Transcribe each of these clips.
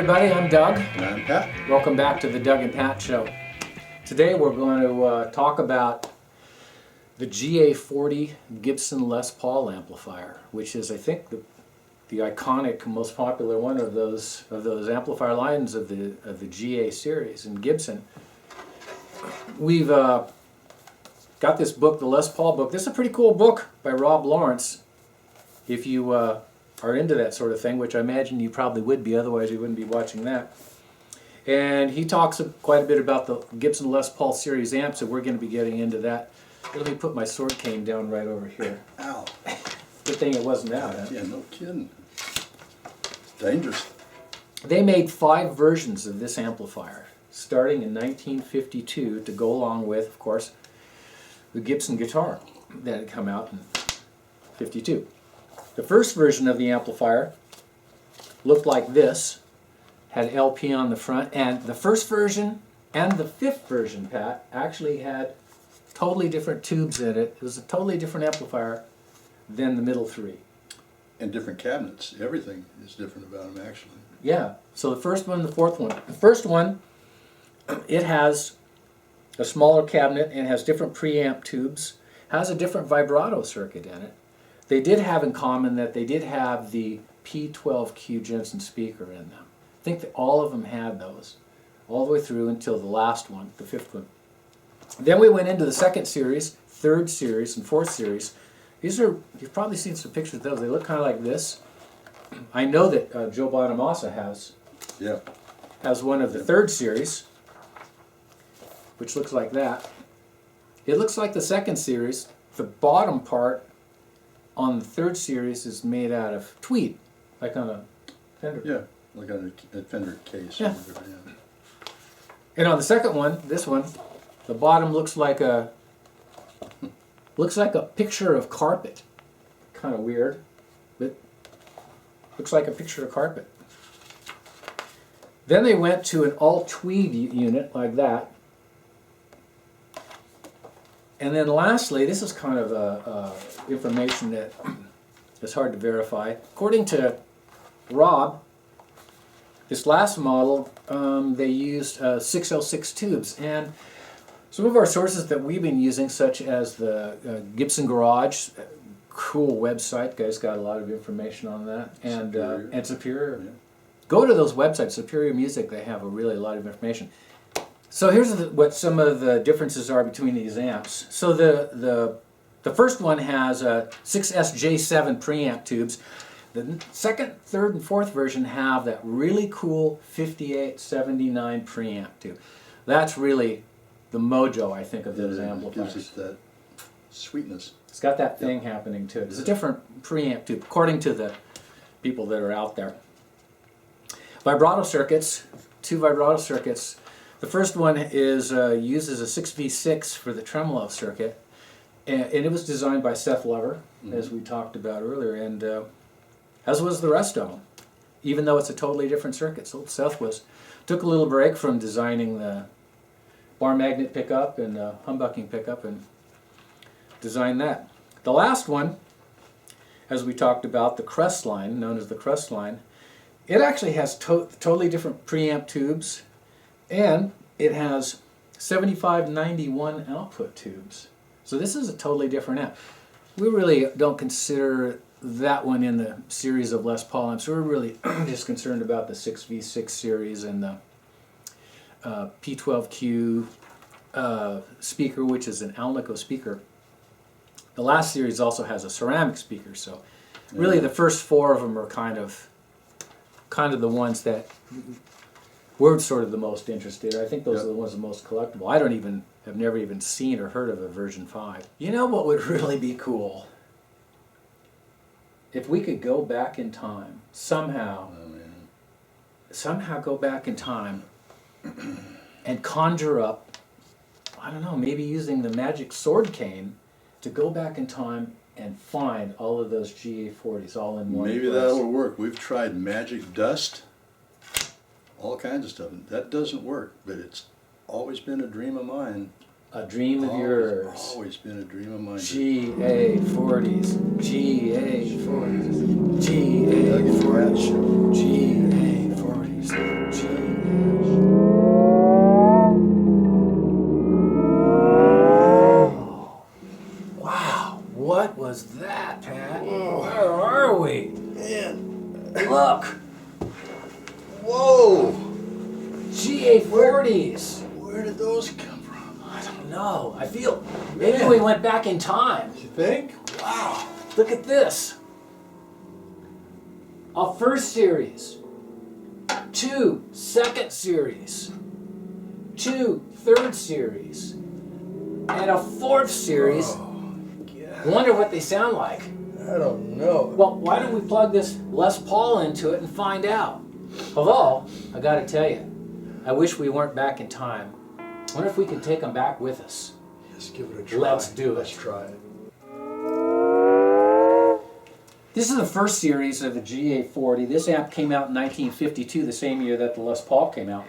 everybody, I'm Doug. And I'm Pat. Welcome back to the Doug and Pat Show. Today we're going to talk about the GA40 Gibson Les Paul amplifier, which is, I think, the iconic, most popular one of those amplifier lines of the GA series in Gibson. We've got this book, the Les Paul book. This is a pretty cool book by Rob Lawrence. If you are into that sort of thing, which I imagine you probably would be, otherwise you wouldn't be watching that. And he talks quite a bit about the Gibson Les Paul series amps, so we're going to be getting into that. Let me put my sword cane down right over here. Ow. Good thing it wasn't out. Huh? Yeah, no kidding. It's dangerous. They made 5 versions of this amplifier, starting in 1952 to go along with, of course, the Gibson guitar that had come out in 52. The first version of the amplifier looked like this, had LP on the front, and the first version and the 5th version, Pat, actually had totally different tubes in it. It was a totally different amplifier than the middle 3. And different cabinets. Everything is different about them, actually. Yeah, so the first one and the 4th one. The first one, it has a smaller cabinet and has different preamp tubes, has a different vibrato circuit in it. They did have in common that they did have the P12Q Jensen speaker in them. I think that all of them had those, all the way through until the last one, the 5th one. Then we went into the 2nd series, 3rd series, and 4th series. These are, you've probably seen some pictures of those. They look kind of like this. I know that Joe Bonamassa has one of the 3rd series, which looks like that. It looks like the 2nd series. The bottom part on the 3rd series is made out of tweed, like on a Fender. Yeah, like on a Fender case. Yeah. And on the 2nd one, this one, the bottom looks like a picture of carpet. Kind of weird, but looks like a picture of carpet. Then they went to an all tweed unit like that. And then lastly, this is kind of information that is hard to verify. According to Rob, this last model, they used 606 tubes. And some of our sources that we've been using, such as the Gibson Garage, cool website, guys got a lot of information on that, and Superior. Yeah. Go to those websites, Superior Music, they have a lot of information. So here's what some of the differences are between these amps. So the first one has 6SJ7 preamp tubes. The 2nd, 3rd, and 4th version have that really cool 5879 preamp tube. That's really the mojo, I think, of those amplifiers. It gives it that sweetness. It's got that thing happening to it. It's a different preamp tube, according to the people that are out there. Vibrato circuits, 2 vibrato circuits. The first one is uses a 6V6 for the tremolo circuit, and it was designed by Seth Lover, as we talked about earlier, and as was the rest of them, even though it's a totally different circuit. So Seth took a little break from designing the bar magnet pickup and humbucking pickup and designed that. The last one, as we talked about, the Crest line, known as the Crest line, it actually has totally different preamp tubes, and it has 7591 output tubes. So this is a totally different amp. We really don't consider that one in the series of Les Paul amps. We're really just concerned about the 6V6 series and the P12Q speaker, which is an Alnico speaker. The last series also has a ceramic speaker, so really the first 4 of them are kind of the ones that we're sort of the most interested in. I think those are the ones the most collectible. Have never even seen or heard of a version 5. You know what would really be cool? If we could go back in time, somehow go back in time and conjure up, I don't know, maybe using the magic sword cane to go back in time and find all of those GA40s all in one Maybe place. that'll work. We've tried magic dust, all kinds of stuff. That doesn't work, but it's always been a dream of mine. A dream of yours. Always been a dream of mine. GA40s, GA40s, GA40s, GA40s. Look, Whoa! GA40s. Where did those come from? I don't know. I feel maybe we went back in time. You think? Wow. Look at this. A first series, 2 second series, 2 third series, and a 4th series. Oh, yeah. Wonder what they sound like. I don't know. Well, why don't we plug this Les Paul into it and find out? Although, I gotta tell you, I wish we weren't back in time. I wonder if we could take them back with us. Let's give it a try. Let's do it. Let's try it. This is the first series of the GA40. This amp came out in 1952, the same year that the Les Paul came out.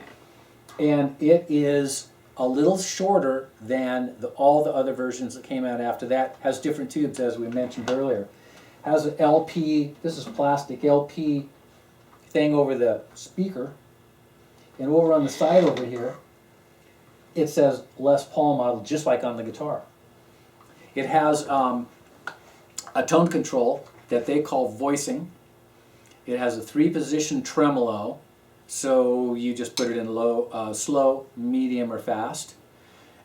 And it is a little shorter than all the other versions that came out after that. Has different tubes, as we mentioned earlier. Has an LP, this is plastic LP thing over the speaker. And over on the side over here, it says Les Paul model, just like on the guitar. It has a tone control that they call voicing. It has a 3-position tremolo, so you just put it in low, slow, medium, or fast.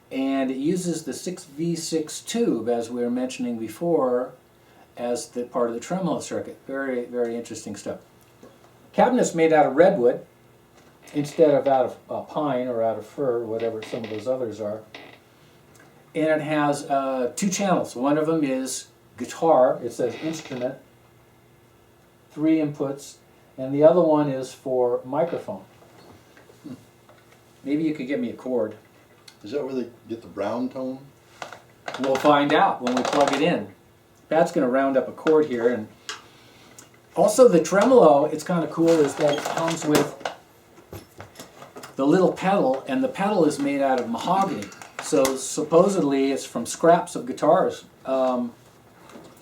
And it uses the 6V6 tube, as we were mentioning before, as the part of the tremolo circuit. Very, very interesting stuff. Cabinet's made out of redwood instead of out of pine or out of fir, or whatever some of those others are. And it has 2 channels. One of them is guitar. It says instrument, 3 inputs, and the other one is for microphone. Maybe you could get me a chord. Is that where they get the brown tone? We'll find out when we plug it in. Pat's going to round up a chord here. And also the tremolo, it's kind of cool, is that it comes with the little pedal, and the pedal is made out of mahogany. So supposedly it's from scraps of guitars.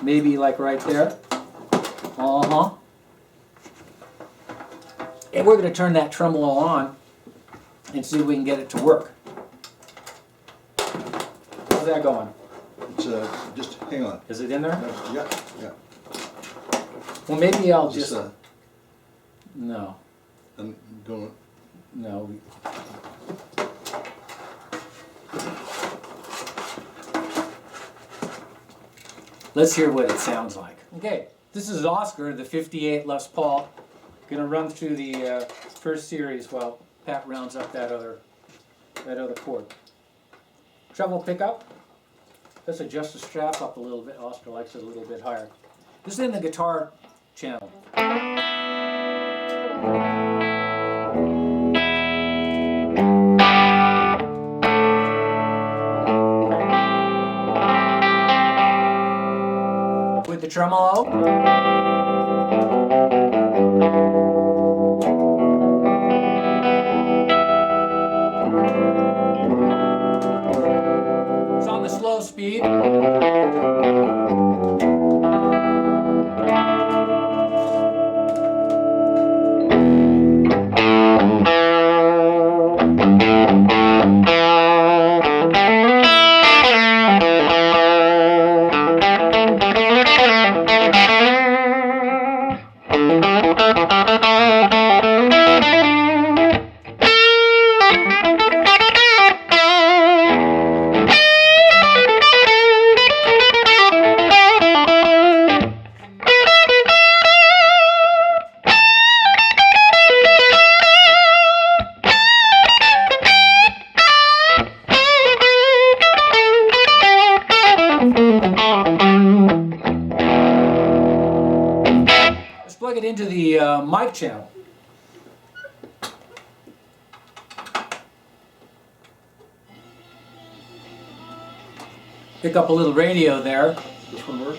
Maybe like right there. Uh-huh. And we're going to turn that tremolo on and see if we can get it to work. How's that going? It's just hang on. Is it in there? Yeah, yeah. Well, maybe I'll Just just... No. I'm going. No. Let's hear what it sounds like. Okay, this is Oscar, the 58 Les Paul. Gonna run through the first series while Pat rounds up that other chord. Treble pickup. Let's adjust the strap up a little bit. Oscar likes it a little bit higher. This is in the guitar channel. With the tremolo. It's on the slow speed. Plug it into the mic channel. Pick up a little radio there. This one work?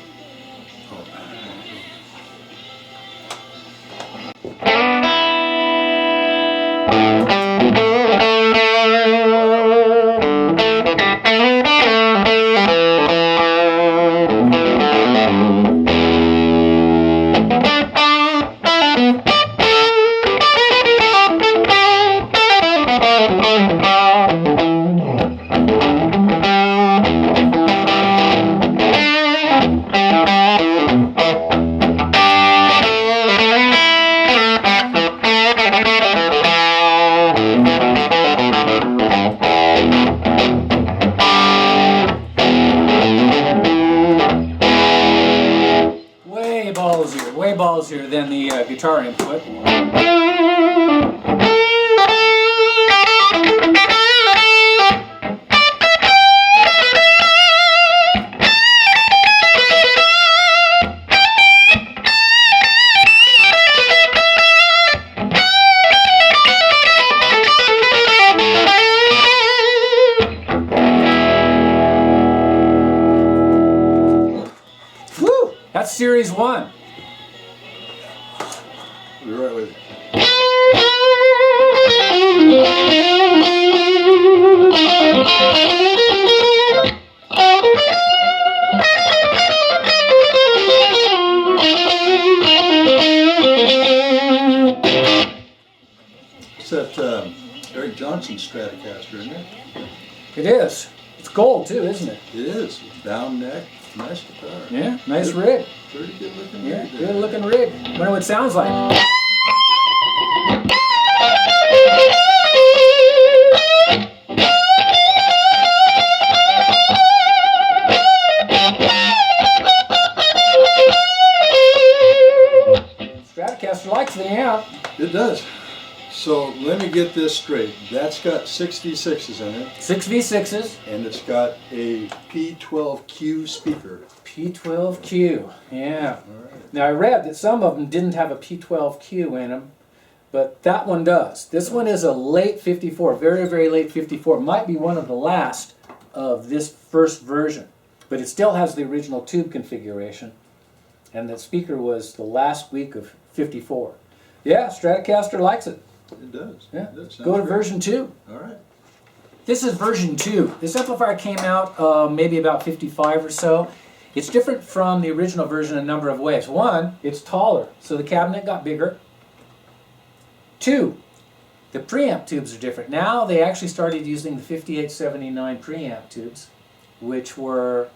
way ballsier than the guitar input. Woo! That's Series 1. You're right with it. It's that Eric Johnson Stratocaster, isn't it? It is. It's gold too, isn't it? It is. Down neck, nice guitar. Yeah, nice rig. Pretty good looking Yeah, rig there. good looking rig. Wonder what it sounds like. Stratocaster likes the amp. It does. So let me get this straight. That's got 6V6s in it, 6V6s. and it's got a P12Q speaker. P12Q. Yeah. All right. Now I read that some of them didn't have a P12Q in them, but that one does. This one is a late 54, very, very late 54. Might be one of the last of this first version, but it still has the original tube configuration, and the speaker was the last week of 54. Yeah, Stratocaster likes it. It does. Yeah. It does. Sounds Go to great. version 2. All right. This is version 2. This amplifier came out maybe about 55 or so. It's different from the original version in a number of ways. One, it's taller, so the cabinet got bigger. Two, the preamp tubes are different. Now they actually started using the 5879 preamp tubes, which were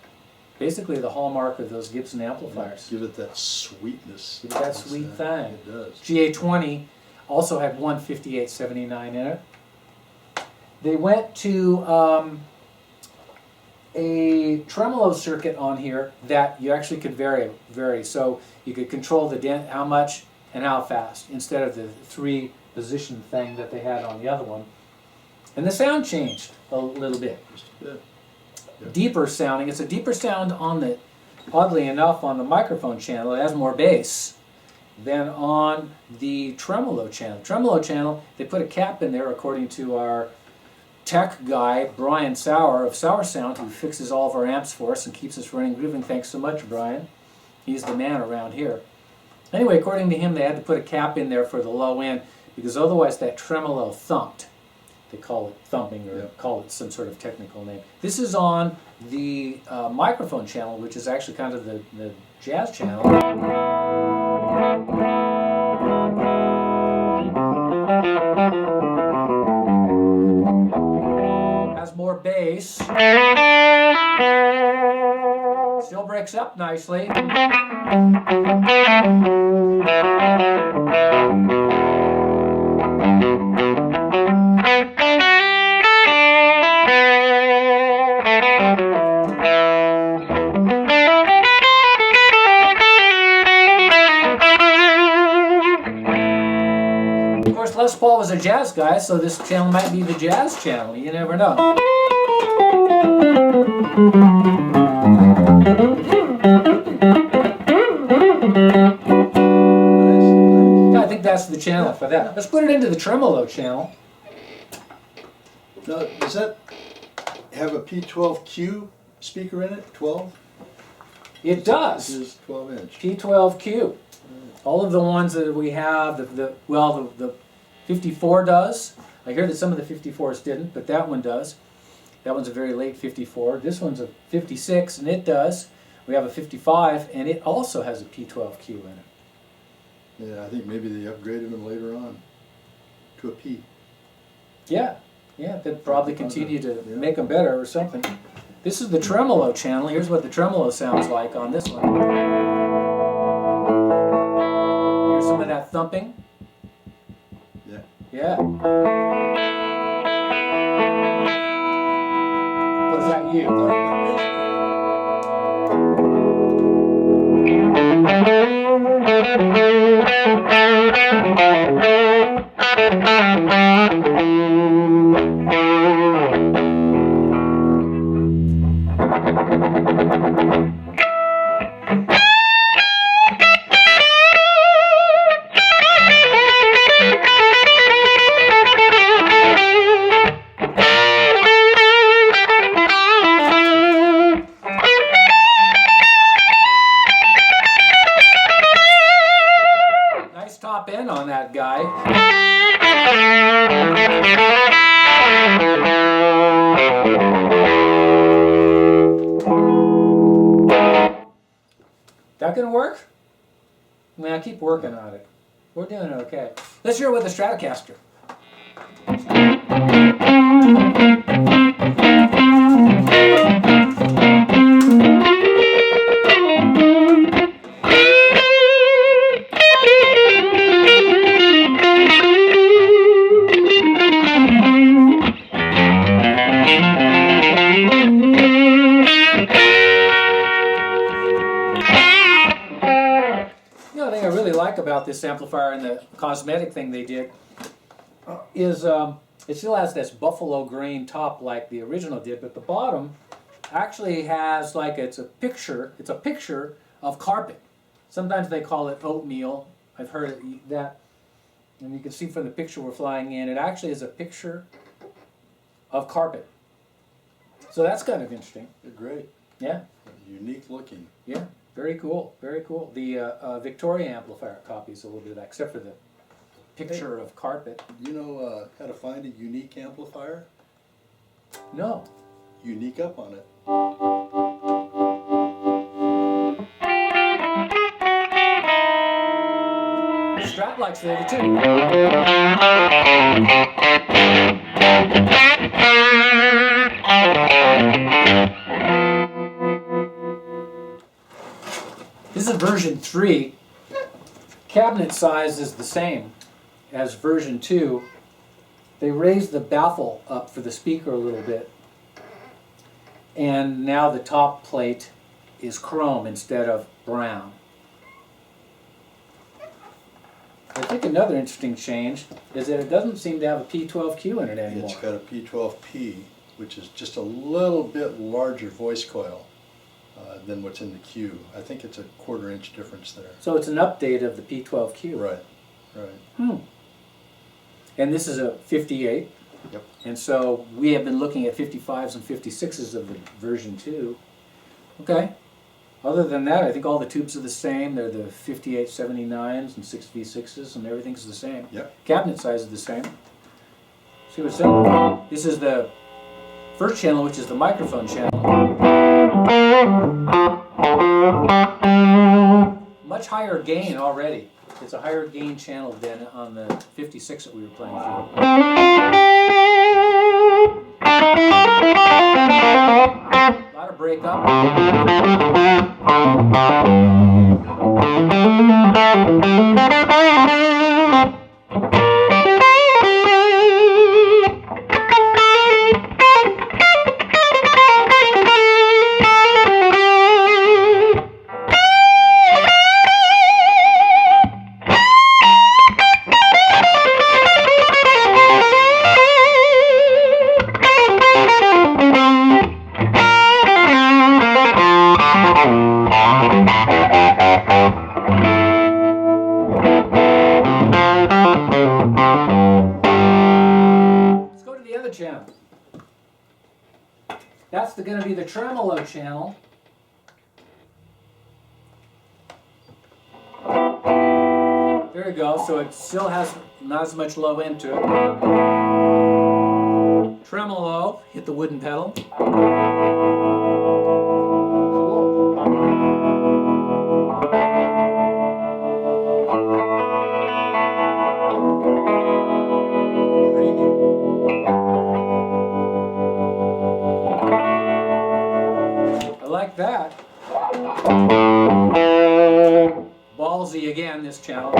basically the hallmark of those Gibson amplifiers. Give it that sweetness. Give it that sweet thing. It does. GA40 also had one 5879 in it. They went to a tremolo circuit on here that you actually could vary. So you could control the how much and how fast instead of the 3-position thing that they had on the other one. And the sound changed a little bit. Just a bit. Yep. Deeper sounding. It's a deeper sound on the, oddly enough, on the microphone channel. It has more bass than on the tremolo channel. Tremolo channel, they put a cap in there according to our tech guy, Brian Sauer of Sauer Sound, who fixes all of our amps for us and keeps us running grooving. Thanks so much, Brian. He's the man around here. Anyway, according to him, they had to put a cap in there for the low end because otherwise that tremolo thumped. They call it thumping or call it some sort of technical name. This is on the microphone channel, which is actually kind of the jazz channel. Has more bass. Still breaks up nicely. Of course, Les Paul was a jazz guy, so this channel might be the jazz channel. You never know. I think that's the channel for that. Let's put it into the tremolo channel. Now, does that have a P12Q speaker in it? 12? It does. This is 12-inch. P12Q. All of the ones that we have, the 54 does. I hear that some of the 54s didn't, but that one does. That one's a very late 54. This one's a 56, and it does. We have a 55, and it also has a P12Q in it. Yeah, I think maybe they upgraded them later on to a P. Yeah, they'll probably continue to make them better or something. This is the tremolo channel. Here's what the tremolo sounds like on this one. Here's some of that thumping. Yeah. Yeah. Was that you? Top end on that guy. That gonna work? I mean, I keep working on it. We're doing okay. Let's hear it with a Stratocaster. About this amplifier and the cosmetic thing they did is it still has this buffalo green top like the original did, but the bottom actually has like it's a picture of carpet. Sometimes they call it oatmeal. I've heard that, and you can see from the picture we're flying in, it actually is a picture of carpet. So that's kind of interesting. They're great. Yeah. Unique looking. Yeah. Very cool, very cool. The Victoria amplifier copies a little bit of that, except for the picture of carpet. You know how to find a unique amplifier? No. Unique up on it. Strat likes that too. This is version 3. Cabinet size is the same as version 2. They raised the baffle up for the speaker a little bit. And now the top plate is chrome instead of brown. I think another interesting change is that it doesn't seem to have a P12Q in it anymore. It's got a P12P, which is just a little bit larger voice coil than what's in the Q. I think it's a 1/4 inch difference there. So it's an update of the P12Q. Right, right. And this is a 58. Yep. And so we have been looking at 55s and 56s of the version 2. Okay. Other than that, I think all the tubes are the same. They're the 5879s and 6V6s, and everything's the same. Yep. Cabinet size is the same. See what's in? This is the first channel, which is the microphone channel. Much higher gain already. It's a higher gain channel than on the 56 that we were playing through. A lot of breakup. Channel. That's going to be the tremolo channel. There you go. So it still has not as much low end to it. Tremolo, hit the wooden pedal. That. Ballsy again, this channel.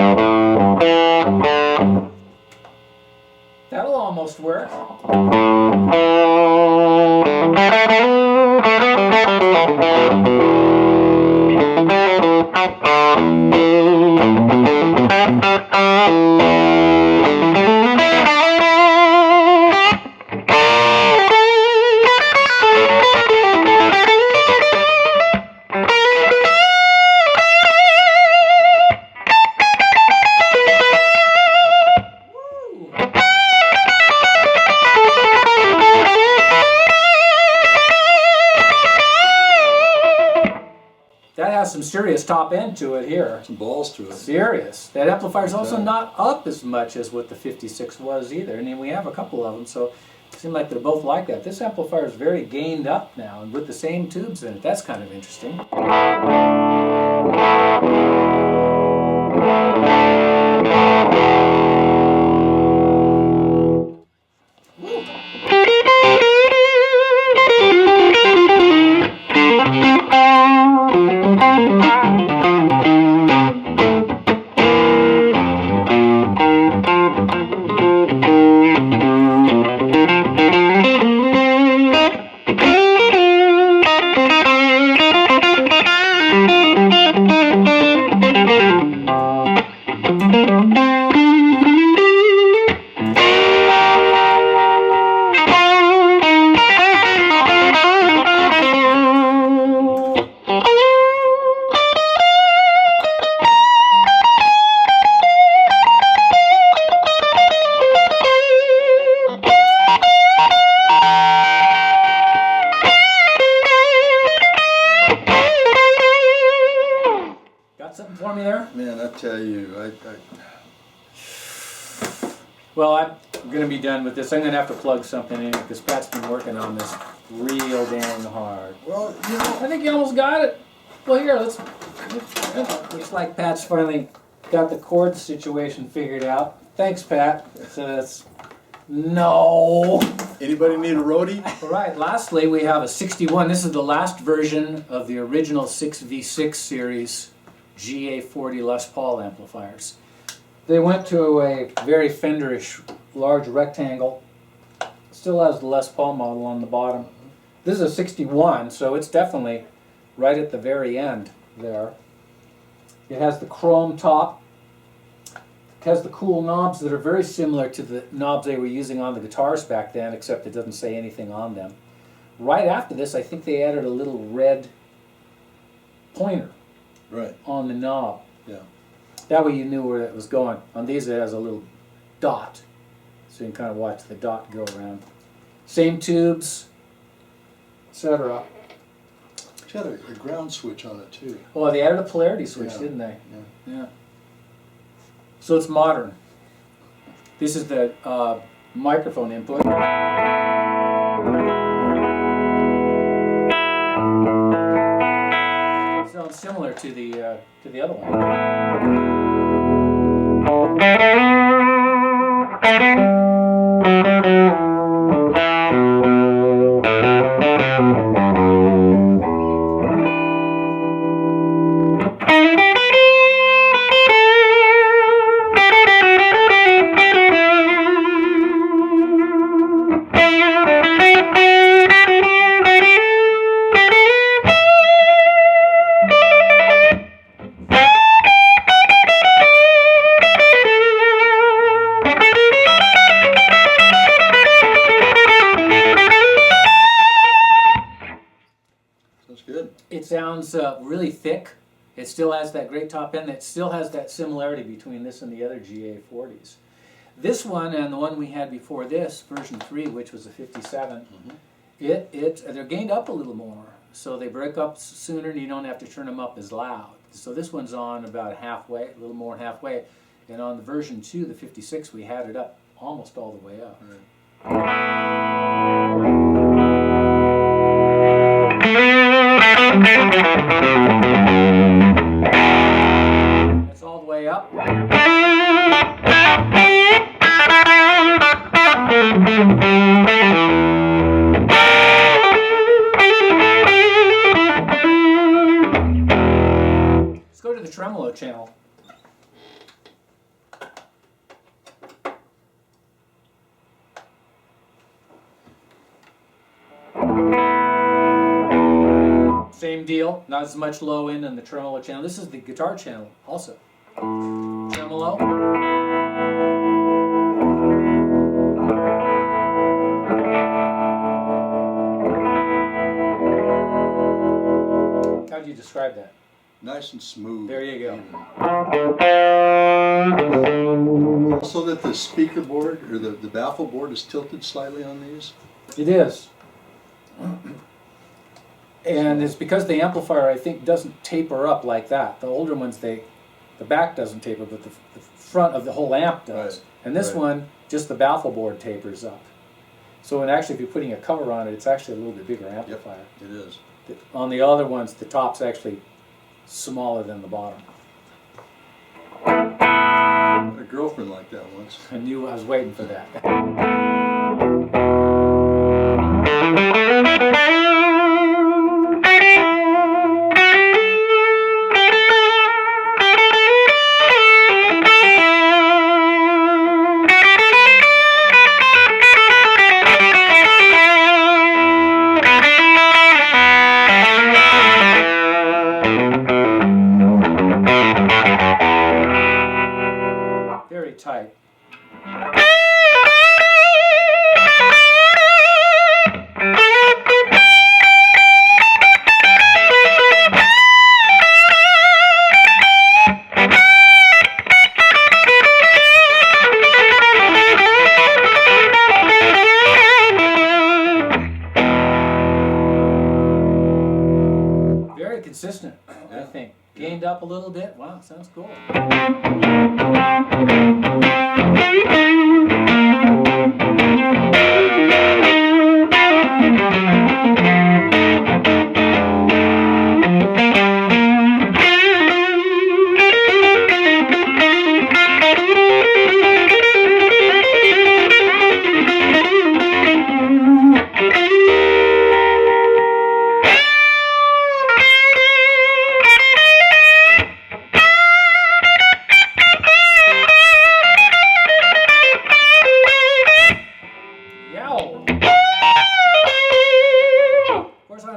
That'll almost work. Some serious top end to it here. Some balls to it. Serious. That amplifier's also not up as much as what the 56 was either. I mean, we have a couple of them, so it seems like they're both like that. This amplifier is very gained up now, and with the same tubes in it. That's kind of interesting. Something for me there? Man, I tell you, Well, I'm going to be done with this. I'm going to have to plug something in because Pat's been working on this real dang hard. well, you know, I think you almost got it. Well, here, let's. Looks like Pat's finally got the chord situation figured out. Thanks, Pat. No. anybody need a roadie? All right, lastly, we have a 61. This is the last version of the original 6V6 series GA40 Les Paul amplifiers. They went to a very Fenderish large rectangle. Still has the Les Paul model on the bottom. This is a 61, so it's definitely right at the very end there. It has the chrome top. It has the cool knobs that are very similar to the knobs they were using on the guitars back then, except it doesn't say anything on them. Right after this, I think they added a little red pointer Right. on the knob. Yeah. That way you knew where it was going. On these it has a little dot, so you can kind of watch the dot go around. Same tubes, etc. It had a ground switch on it too. Oh, they added a polarity switch, Yeah. didn't they? Yeah. Yeah. So it's modern. This is the microphone input. Sounds similar to the other one. It sounds really thick. It still has that great top end. It still has that similarity between this and the other GA40s. This one and the one we had before this, version 3, which was a 57, they're gained up a little more. So they break up sooner and you don't have to turn them up as loud. So this one's on about halfway, a little more than halfway. And on the version 2, the 56, we had it up almost all the way up. That's all the way up. Let's go to the tremolo channel. Same deal, not as much low end in the tremolo channel. This is the guitar channel also. Tremolo. and smooth. There you go. Also that the speaker board, or the baffle board is tilted slightly on these. It is. And it's because the amplifier, I think, doesn't taper up like that. The older ones, the back doesn't taper, but the front of the whole amp does. Right. And this one, just the baffle board tapers up. So if you're putting a cover on it, it's actually a little bit bigger amplifier. Yep, it is. On the other ones, the top's actually smaller than the bottom. A girlfriend like that once. I knew I was waiting for that. Very tight. Very consistent, I think. Gained up a little bit. Wow, sounds cool.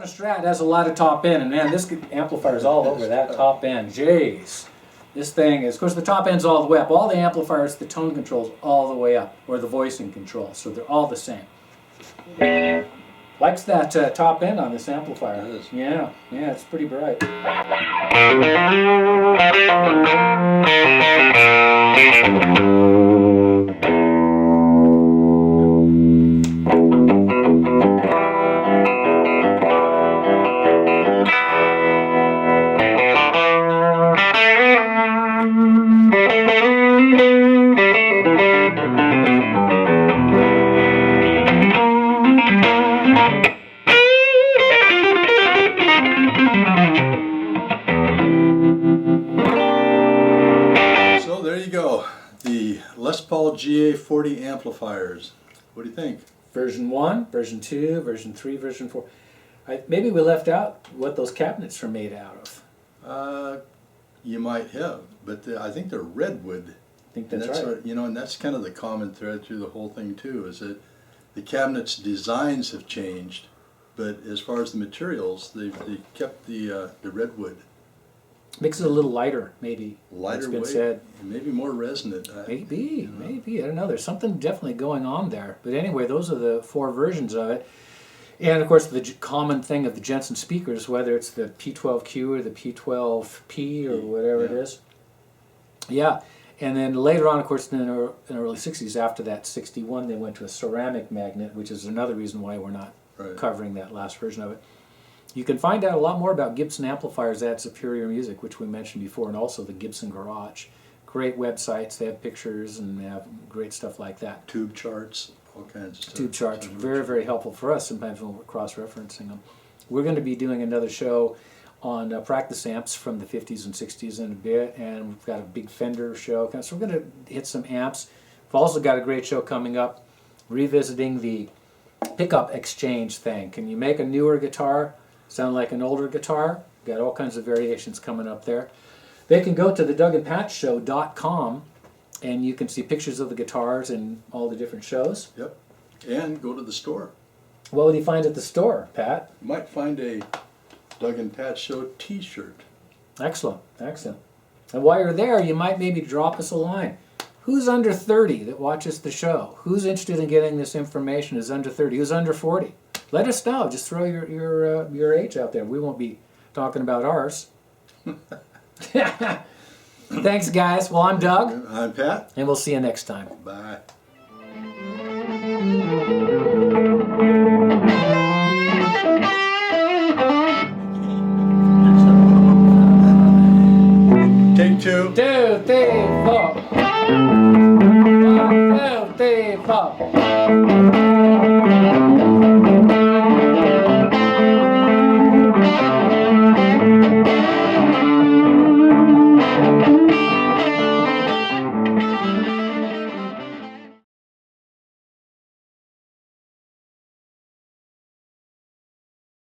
Strat has a lot of top end, and man, this amplifier is all over that top end. Jeez. This thing is, of course, the top end's all the way up. All the amplifiers, the tone control's all the way up, or the voicing control, so they're all the same. Likes that top end on this amplifier. It is. Yeah, it's pretty bright. So there you go, the Les Paul GA40 amplifiers. What do you think? Version 1, version 2, version 3, version 4. Maybe we left out what those cabinets are made out of. You might have, but I think they're redwood. I think that's right. What, and that's kind of the common thread through the whole thing too, is that the cabinets' designs have changed, but as far as the materials, they've kept the redwood. Makes it a little lighter, maybe. Lighter It's been weight, said. and maybe more resonant. Maybe. I don't know. There's something definitely going on there. But anyway, those are the 4 versions of it. And of course, the common thing of the Jensen speakers, whether it's the P12Q or the P12P or whatever it is. Yeah. And then later on, of course, in the early 60s, after that 61, they went to a ceramic magnet, which is another reason why we're not covering that last version of it. You can find out a lot more about Gibson amplifiers at Superior Music, which we mentioned before, and also the Gibson Garage. Great websites. They have pictures and they have great stuff like that. Tube charts, all kinds of stuff. Tube charts, very, very helpful for us sometimes when we're cross-referencing them. We're going to be doing another show on practice amps from the 50s and 60s in a bit, and we've got a big Fender show. So we're going to hit some amps. We've also got a great show coming up, revisiting the pickup exchange thing. Can you make a newer guitar sound like an older guitar? Got all kinds of variations coming up there. They can go to the DougAndPatShow.com and you can see pictures of the guitars and all the different shows. Yep. And go to the store. What would you find at the store, Pat? You might find a Doug and Pat Show t-shirt. Excellent, excellent. And while you're there, you might maybe drop us a line. Who's under 30 that watches the show? Who's interested in getting this information is under 30? Who's under 40? Let us know. Just throw your age out there. We won't be talking about ours. Thanks, guys. Well, I'm Doug, I'm Pat. and we'll see you next time. Bye. Take two. 2, 3, 4. 1, 2, 3, 4.